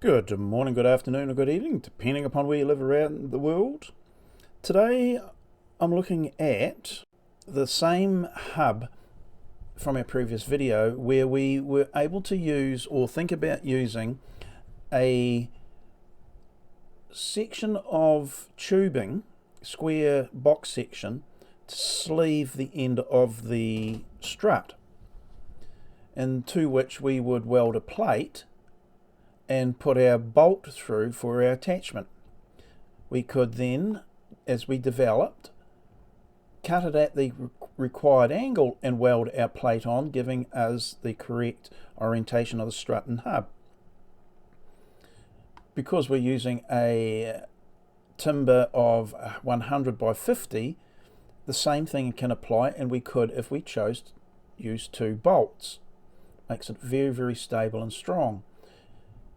Good morning, good afternoon, or good evening, depending upon where you live around the world. Today I'm looking at the same hub from our previous video where we were able to use or think about using a section of tubing, square box section, to sleeve the end of the strut, and to which we would weld a plate and put our bolt through for our attachment. We could then, as we developed, cut it at the required angle and weld our plate on, giving us the correct orientation of the strut and hub. Because we're using a timber of 100 by 50, the same thing can apply, and we could, if we chose, use 2 bolts. Makes it very, very stable and strong.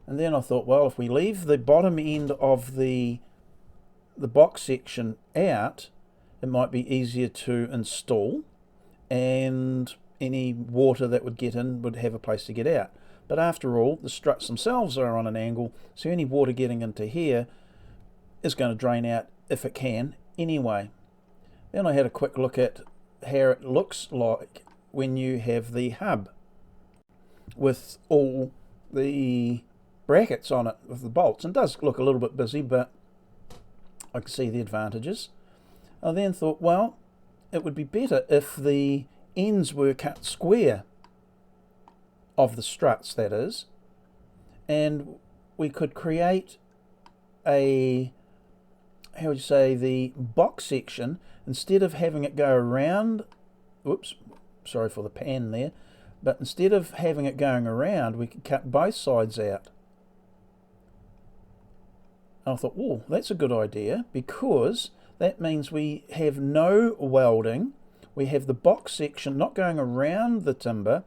And then I thought, well, if we leave the bottom end of the box section out, it might be easier to install, and any water that would get in would have a place to get out. But after all, the struts themselves are on an angle, so any water getting into here is going to drain out if it can anyway. Then I had a quick look at how it looks like when you have the hub with all the brackets on it with the bolts, and it does look a little bit busy, but I can see the advantages. I then thought, well, it would be better if the ends were cut square of the struts, that is, and we could create a, how would you say, the box section, instead of having it go around, whoops, sorry for the pan there, but instead of having it going around, we could cut both sides out. And I thought, oh, that's a good idea, because that means we have no welding. We have the box section not going around the timber,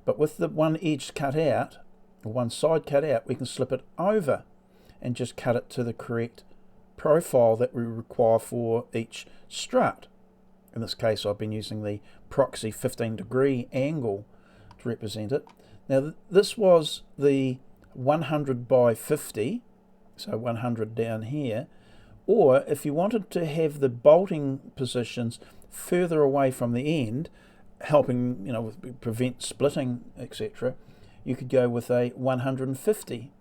but with the one edge cut out, or one side cut out, we can slip it over and just cut it to the correct profile that we require for each strut. In this case, I've been using the proxy 15-degree angle to represent it. Now, this was the 100 by 50, so 100 down here, or if you wanted to have the bolting positions further away from the end, helping, prevent splitting, etc., you could go with a 150.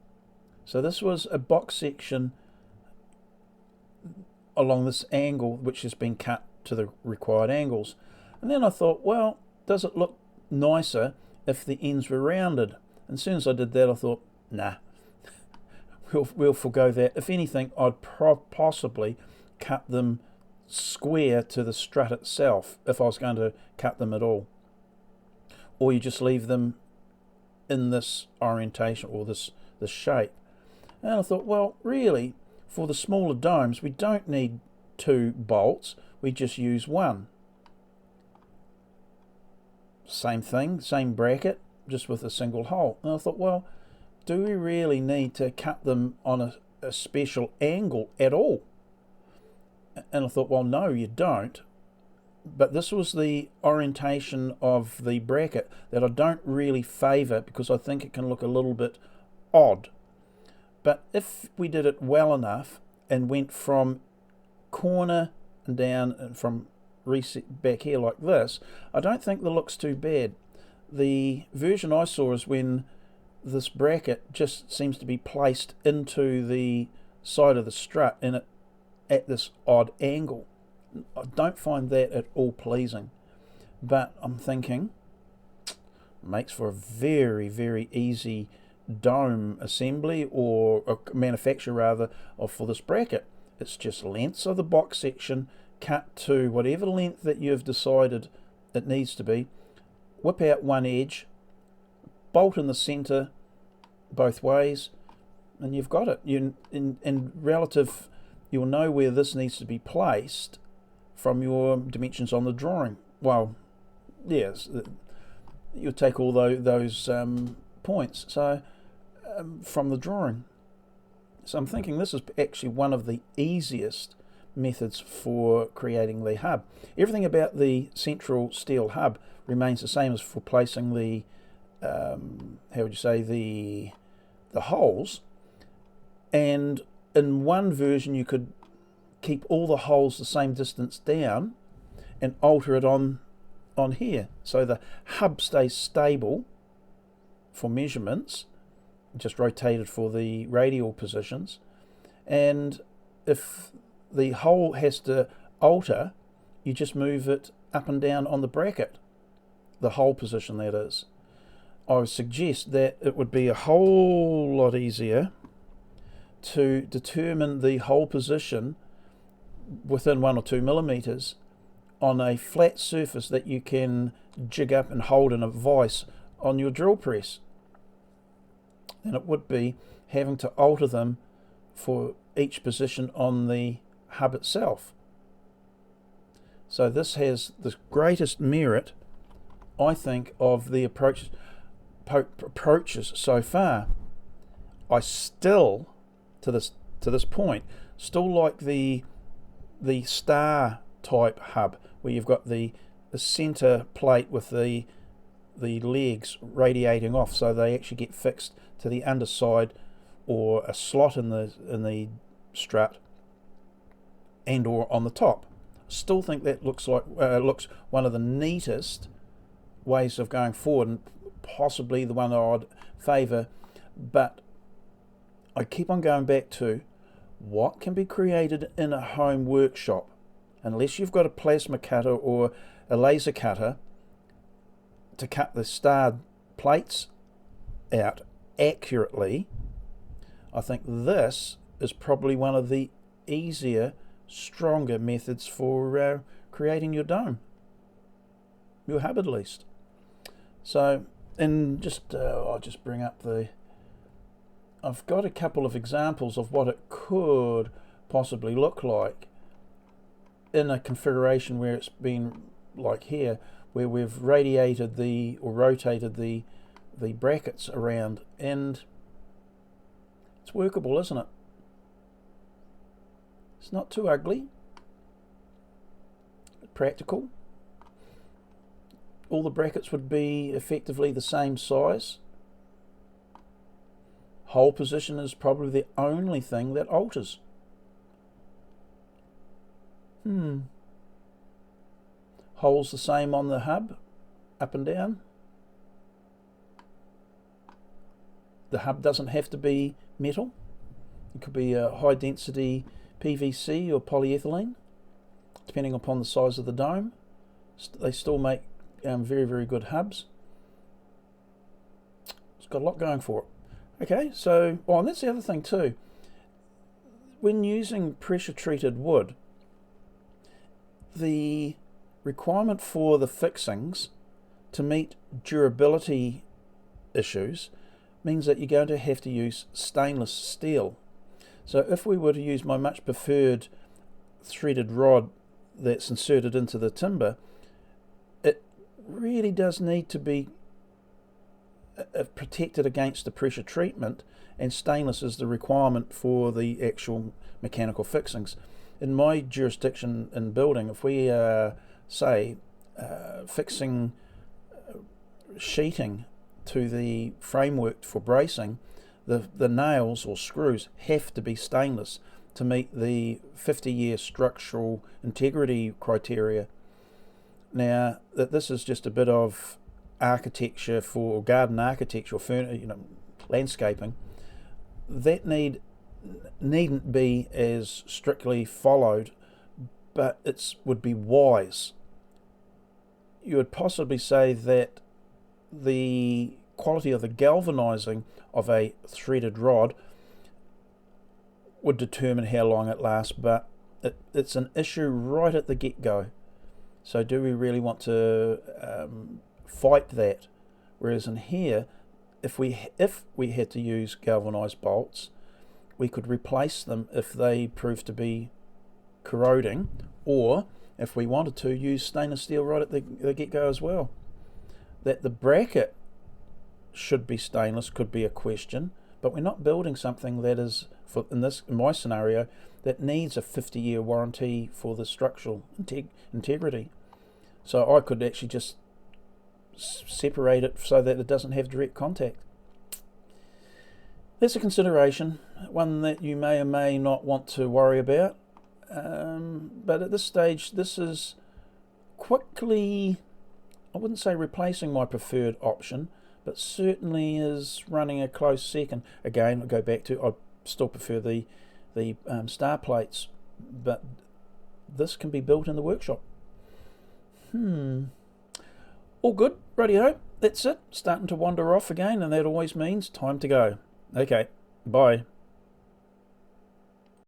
So this was a box section along this angle, which has been cut to the required angles. And then I thought, well, does it look nicer if the ends were rounded? And as soon as I did that, I thought, nah, we'll forgo that. If anything, I'd possibly cut them square to the strut itself, if I was going to cut them at all. Or you just leave them in this orientation, or this shape. And I thought, well, really, for the smaller domes, we don't need 2 bolts, we just use 1. Same thing, same bracket, just with a single hole. And I thought, well, do we really need to cut them on a special angle at all? And I thought, well, no, you don't. But this was the orientation of the bracket that I don't really favour, because I think it can look a little bit odd. But if we did it well enough and went from corner and down and from reset back here like this, I don't think the look's too bad. The version I saw is when this bracket just seems to be placed into the side of the strut and it at this odd angle. I don't find that at all pleasing, but I'm thinking it makes for a very, very easy dome assembly, or a manufacture rather, for this bracket. It's just lengths of the box section cut to whatever length that you've decided it needs to be, whip out one edge, bolt in the center both ways, and you've got it. In relative, you'll know where this needs to be placed from your dimensions on the drawing. Well, yes, you'll take all those points from the drawing. So I'm thinking this is actually one of the easiest methods for creating the hub. Everything about the central steel hub remains the same as for placing the how would you say, the holes, And in one version you could keep all the holes the same distance down and alter it on here, so the hub stays stable for measurements, just rotated for the radial positions, and if the hole has to alter, you just move it up and down on the bracket, the hole position that is. I would suggest that it would be a whole lot easier to determine the hole position within 1 or 2 millimeters on a flat surface that you can jig up and hold in a vise on your drill press, than it would be having to alter them for each position on the hub itself. So this has the greatest merit, I think, of the approaches so far. I still, to this point, still like the star type hub, where you've got the center plate with the legs radiating off, so they actually get fixed to the underside or a slot in the strut and or on the top. Still think that looks one of the neatest ways of going forward, and possibly the one I'd favour. But I keep on going back to what can be created in a home workshop. Unless you've got a plasma cutter or a laser cutter to cut the star plates out accurately, I think this is probably one of the easier, stronger methods for creating your dome, your hub at least. So, and I'll just bring up I've got a couple of examples of what it could possibly look like in a configuration where it's been like here, where we've rotated the brackets around, and it's workable, isn't it? It's not too ugly, practical. All the brackets would be effectively the same size. Hole position is probably the only thing that alters. Holes the same on the hub, up and down. The hub doesn't have to be metal. It could be a high density PVC or polyethylene, depending upon the size of the dome. They still make very, very good hubs. It's got a lot going for it. Okay, so, and that's the other thing too. When using pressure treated wood, the requirement for the fixings to meet durability issues means that you're going to have to use stainless steel. So if we were to use my much preferred threaded rod that's inserted into the timber, it really does need to be protected against the pressure treatment, and stainless is the requirement for the actual mechanical fixings. In my jurisdiction in building, if we say fixing sheeting to the framework for bracing, the nails or screws have to be stainless to meet the 50-year structural integrity criteria. Now, that this is just a bit of architecture for garden architecture or landscaping, that needn't be as strictly followed, but it would be wise. You would possibly say that the quality of the galvanizing of a threaded rod would determine how long it lasts, but it's an issue right at the get-go. So do we really want to fight that? Whereas in here, if we had to use galvanized bolts, we could replace them if they prove to be corroding, or if we wanted to, use stainless steel right at the get-go as well. That the bracket should be stainless could be a question, but we're not building something that is, in my scenario, that needs a 50-year warranty for the structural integrity. So I could actually just separate it so that it doesn't have direct contact. That's a consideration, one that you may or may not want to worry about. But at this stage, this is quickly, I wouldn't say replacing my preferred option, but certainly is running a close second. Again, I'll go back to, I still prefer the star plates, but this can be built in the workshop. All good, rightio, that's it. Starting to wander off again, and that always means time to go. Okay, bye.